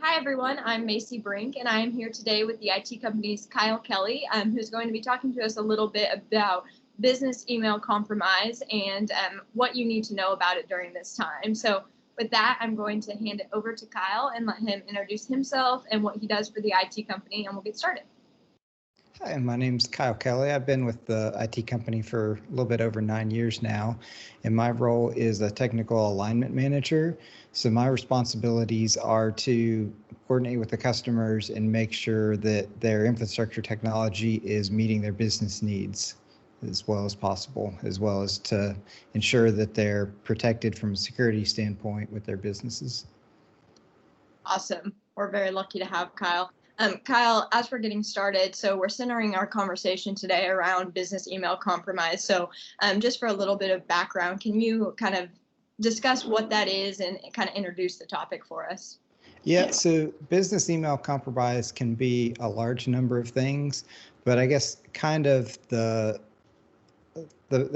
Hi everyone, I'm Macy Brink and I am here today with the IT company's Kyle Kelly, who's going to be talking to us a little bit about business email compromise and what you need to know about it during this time. So with that, I'm going to hand it over to Kyle and let him introduce himself and what he does for the IT company, and we'll get started. Hi, my name's Kyle Kelly. I've been with the IT company for a little bit over 9 years now, and my role is a technical alignment manager. So my responsibilities are to coordinate with the customers and make sure that their infrastructure technology is meeting their business needs as well as possible, as well as to ensure that they're protected from a security standpoint with their businesses. Awesome. We're very lucky to have Kyle. Kyle, as we're getting started, so we're centering our conversation today around business email compromise. So just for a little bit of background, can you kind of discuss what that is and kind of introduce the topic for us? Yeah, so business email compromise can be a large number of things, but I guess kind of the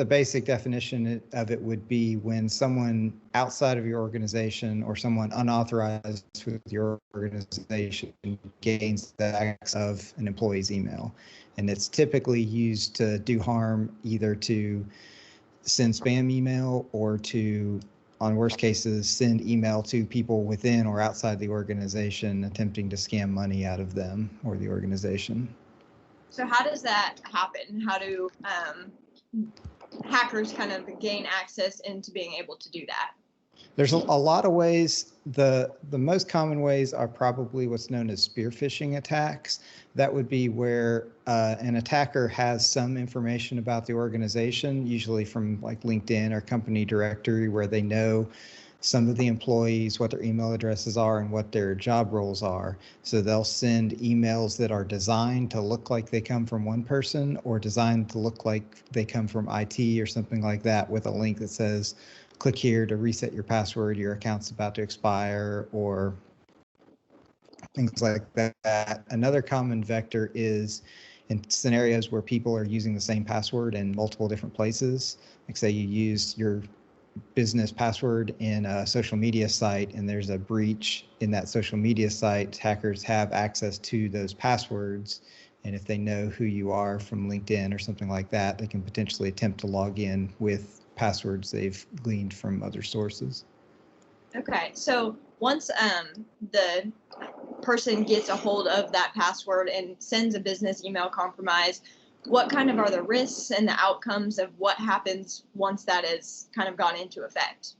basic definition of it would be when someone outside of your organization or someone unauthorized with your organization gains the access of an employee's email. And it's typically used to do harm, either to send spam email or to, on worst cases, send email to people within or outside the organization attempting to scam money out of them or the organization. So how does that happen? How do hackers kind of gain access into being able to do that? There's a lot of ways. The most common ways are probably what's known as spear phishing attacks. That would be where an attacker has some information about the organization, usually from like LinkedIn or company directory, where they know some of the employees, what their email addresses are and what their job roles are. So they'll send emails that are designed to look like they come from one person or designed to look like they come from IT or something like that, with a link that says, click here to reset your password, your account's about to expire, or things like that. Another common vector is in scenarios where people are using the same password in multiple different places. Like say you use your business password in a social media site and there's a breach in that social media site, hackers have access to those passwords. And if they know who you are from LinkedIn or something like that, they can potentially attempt to log in with passwords they've gleaned from other sources. Okay, so once the person gets a hold of that password and sends a business email compromise, what kind of are the risks and the outcomes of what happens once that is kind of gone into effect?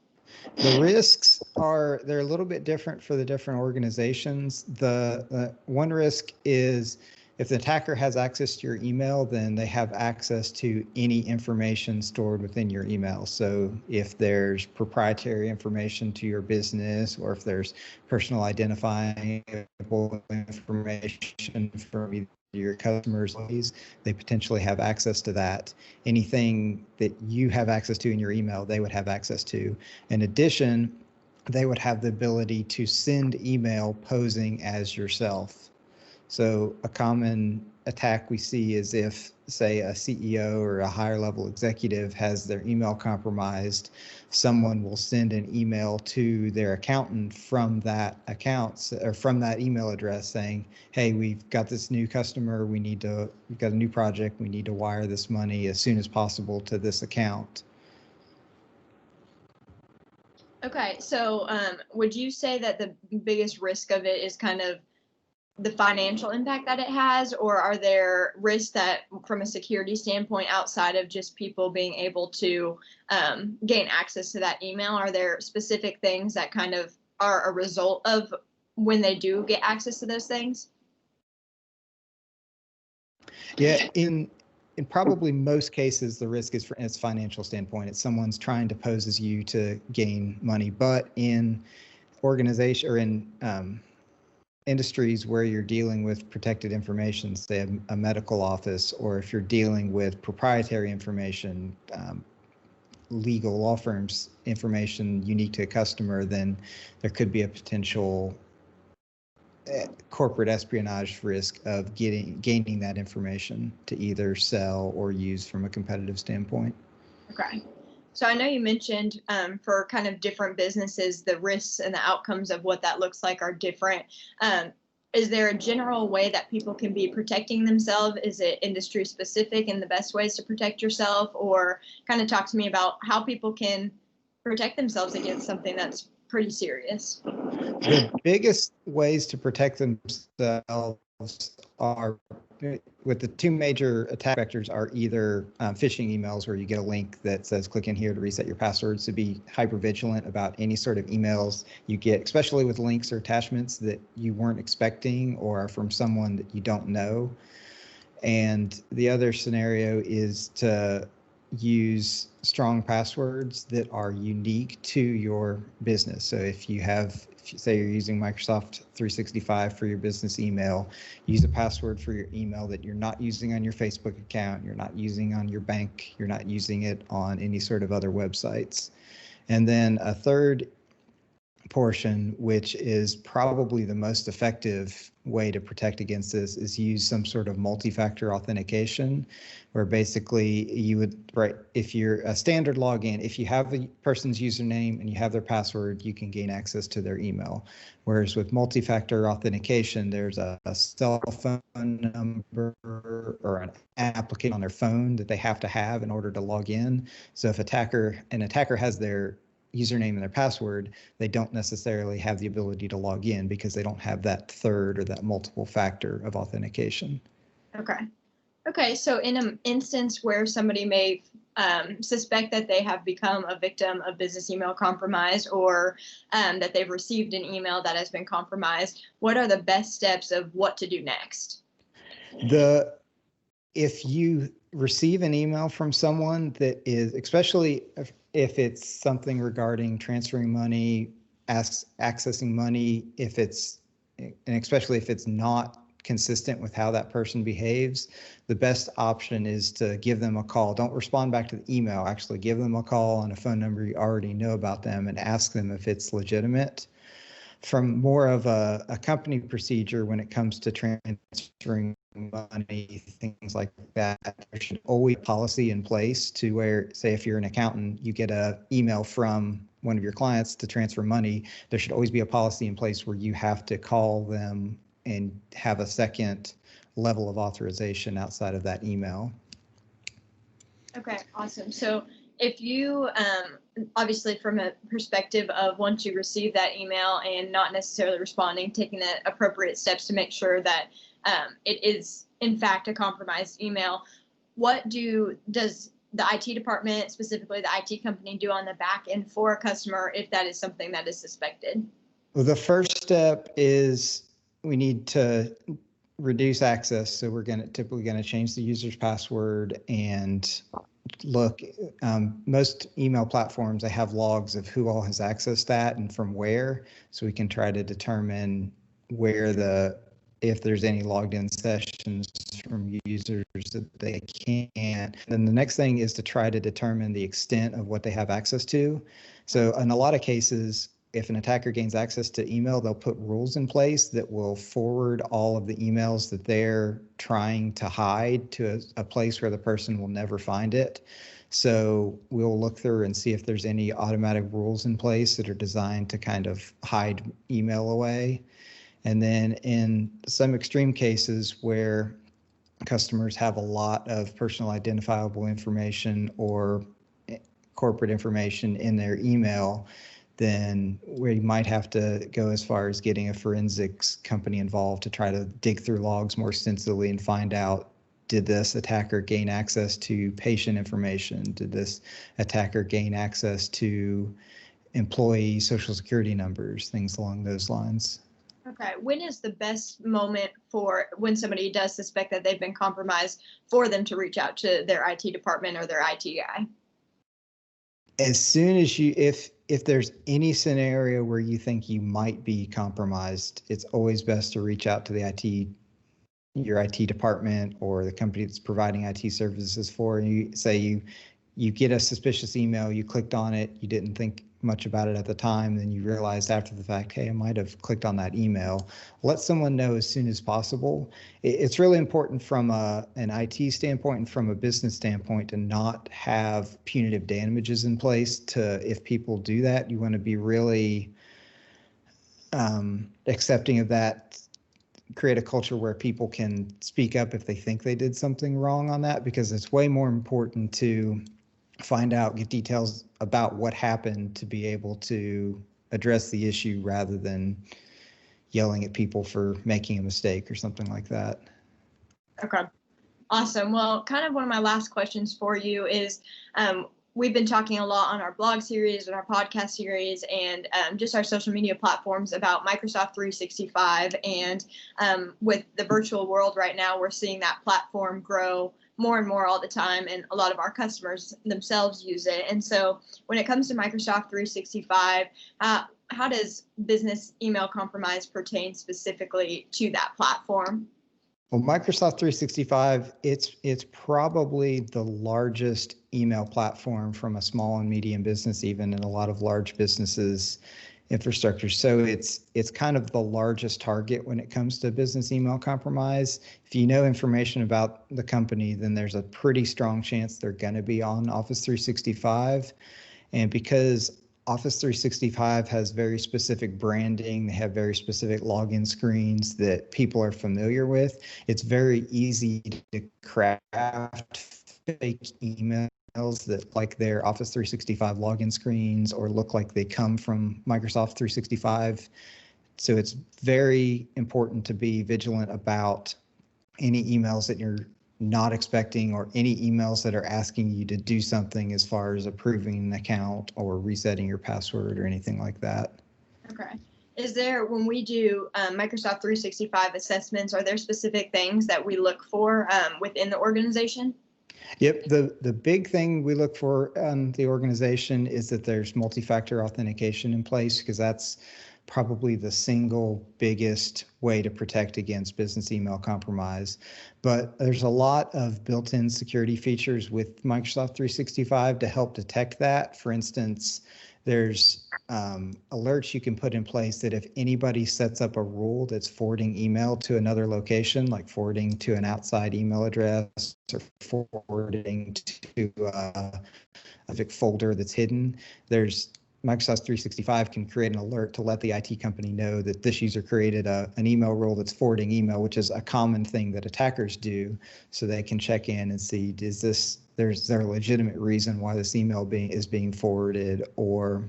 The risks they're a little bit different for the different organizations. The one risk is if the attacker has access to your email, then they have access to any information stored within your email. So if there's proprietary information to your business, or if there's personal identifying information from either your customers, they potentially have access to that. Anything that you have access to in your email, they would have access to. In addition, they would have the ability to send email posing as yourself. So a common attack we see is if, say, a CEO or a higher level executive has their email compromised, someone will send an email to their accountant from that account or from that email address saying, hey, we've got this new customer, we've got a new project, we need to wire this money as soon as possible to this account. Okay, so would you say that the biggest risk of it is kind of the financial impact that it has, or are there risks that from a security standpoint outside of just people being able to gain access to that email? Are there specific things that kind of are a result of when they do get access to those things? Yeah, in probably most cases, the risk is from its financial standpoint. It's someone's trying to pose as you to gain money. But in organization or in industries where you're dealing with protected information, say a medical office, or if you're dealing with proprietary information, legal law firms information unique to a customer, then there could be a potential corporate espionage risk of gaining that information to either sell or use from a competitive standpoint. Okay. So I know you mentioned for kind of different businesses, the risks and the outcomes of what that looks like are different. Um, is there a general way that people can be protecting themselves? Is it industry specific and the best ways to protect yourself? Or kind of talk to me about how people can protect themselves against something that's pretty serious. The biggest ways to protect themselves are with the two major attack vectors are either phishing emails where you get a link that says click in here to reset your passwords. So be hyper vigilant about any sort of emails you get, especially with links or attachments that you weren't expecting or are from someone that you don't know. And the other scenario is to use strong passwords that are unique to your business. So if you say you're using Microsoft 365 for your business email, use a password for your email that you're not using on your Facebook account, you're not using on your bank, you're not using it on any sort of other websites. And then a third portion, which is probably the most effective way to protect against this, is use some sort of multi-factor authentication, where basically you would, right, if you're a standard login, if you have the person's username and you have their password, you can gain access to their email. Whereas with multi-factor authentication, there's a cell phone number or an application on their phone that they have to have in order to log in. So if an attacker has their username and their password, they don't necessarily have the ability to log in because they don't have that third or that multiple factor of authentication. Okay, so in an instance where somebody may suspect that they have become a victim of business email compromise or that they've received an email that has been compromised, what are the best steps of what to do next? If you receive an email from someone that is, especially if it's something regarding transferring money, accessing money, and especially if it's not consistent with how that person behaves, the best option is to give them a call. Don't respond back to the email. Actually give them a call on a phone number you already know about them and ask them if it's legitimate. From more of a company procedure when it comes to transferring money, things like that, there should always be a policy in place to where, say, if you're an accountant, you get an email from one of your clients to transfer money, there should always be a policy in place where you have to call them and have a second level of authorization outside of that email. Okay, awesome. So if you, obviously from a perspective of once you receive that email and not necessarily responding, taking the appropriate steps to make sure that it is in fact a compromised email, what does the IT department, specifically the IT company, do on the back end for a customer if that is something that is suspected? Well, the first step is we need to reduce access. So we're typically going to change the user's password and look. Most email platforms, they have logs of who all has accessed that and from where, so we can try to determine if there's any logged in sessions from users that they can't. Then the next thing is to try to determine the extent of what they have access to. So in a lot of cases, if an attacker gains access to email, they'll put rules in place that will forward all of the emails that they're trying to hide to a place where the person will never find it. So we'll look through and see if there's any automatic rules in place that are designed to kind of hide email away. And then in some extreme cases where customers have a lot of personal identifiable information or corporate information in their email, then we might have to go as far as getting a forensics company involved to try to dig through logs more extensively and find out, did this attacker gain access to patient information? Did this attacker gain access to employee social security numbers, things along those lines? Okay, when is the best moment for when somebody does suspect that they've been compromised for them to reach out to their IT department or their IT guy? As soon as if there's any scenario where you think you might be compromised, it's always best to reach out to your IT department or the company that's providing IT services for you. Say you get a suspicious email, you clicked on it, you didn't think much about it at the time, then you realized after the fact, hey, I might have clicked on that email. Let someone know as soon as possible. It's really important from an IT standpoint and from a business standpoint to not have punitive damages in place. If people do that, you want to be really accepting of that, create a culture where people can speak up if they think they did something wrong on that, because it's way more important to find out, get details about what happened to be able to address the issue rather than yelling at people for making a mistake or something like that. Okay. Awesome. Well, kind of one of my last questions for you is, we've been talking a lot on our blog series and our podcast series and just our social media platforms about Microsoft 365. And with the virtual world right now, we're seeing that platform grow more and more all the time, and a lot of our customers themselves use it. And so when it comes to Microsoft 365, how does business email compromise pertain specifically to that platform? Well, Microsoft 365, it's probably the largest email platform from a small and medium business, even in a lot of large businesses infrastructure. So it's kind of the largest target when it comes to business email compromise. If you know information about the company, then there's a pretty strong chance they're going to be on Office 365. And because Office 365 has very specific branding, they have very specific login screens that people are familiar with, it's very easy to craft fake emails that like their Office 365 login screens or look like they come from Microsoft 365. So it's very important to be vigilant about any emails that you're not expecting or any emails that are asking you to do something as far as approving an account or resetting your password or anything like that. Okay. Is there, when we do Microsoft 365 assessments, are there specific things that we look for within the organization? Yep. The big thing we look for in the organization is that there's multi-factor authentication in place, because that's probably the single biggest way to protect against business email compromise. But there's a lot of built-in security features with Microsoft 365 to help detect that. For instance, there's alerts you can put in place that if anybody sets up a rule that's forwarding email to another location, like forwarding to an outside email address or forwarding to a folder that's hidden, Microsoft 365 can create an alert to let the IT company know that this user created an email rule that's forwarding email, which is a common thing that attackers do. So they can check in and see, is there a legitimate reason why this email is being forwarded, or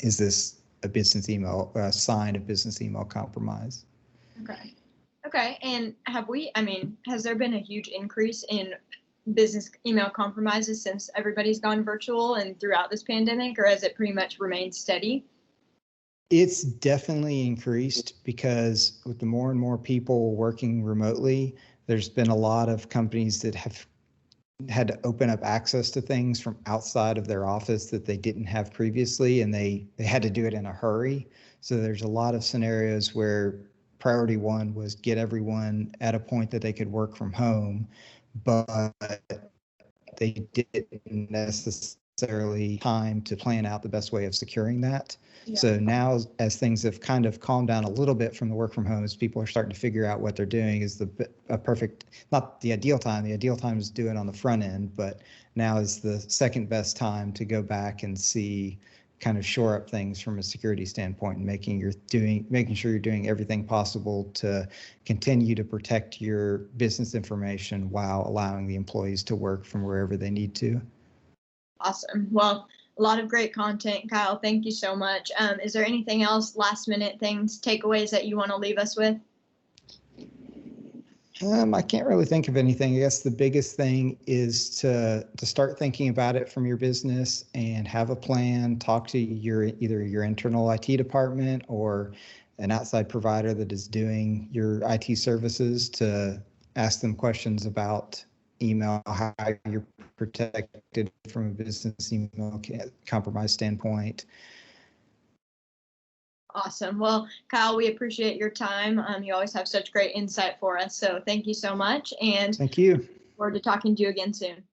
is this a business email, a sign of business email compromise? Okay. Okay. And has there been a huge increase in business email compromises since everybody's gone virtual and throughout this pandemic, or has it pretty much remained steady? It's definitely increased, because with the more and more people working remotely, there's been a lot of companies that have had to open up access to things from outside of their office that they didn't have previously, and they had to do it in a hurry. So there's a lot of scenarios where priority one was get everyone at a point that they could work from home, but they didn't necessarily time to plan out the best way of securing that. Yeah. So now, as things have kind of calmed down a little bit from the work from home, as people are starting to figure out what they're doing, is not the ideal time. The ideal time is do it on the front end, but now is the second best time to go back and see, kind of shore up things from a security standpoint, and making sure you're doing everything possible to continue to protect your business information while allowing the employees to work from wherever they need to. Awesome. Well, a lot of great content, Kyle. Thank you so much. Is there anything else, last minute things, takeaways that you want to leave us with? I can't really think of anything. I guess the biggest thing is to start thinking about it from your business and have a plan. Talk to either your internal IT department or an outside provider that is doing your IT services, to ask them questions about email, how you're protected from a business email compromise standpoint. Awesome. Well, Kyle, we appreciate your time. You always have such great insight for us. So thank you so much. And thank you. Look forward to talking to you again soon.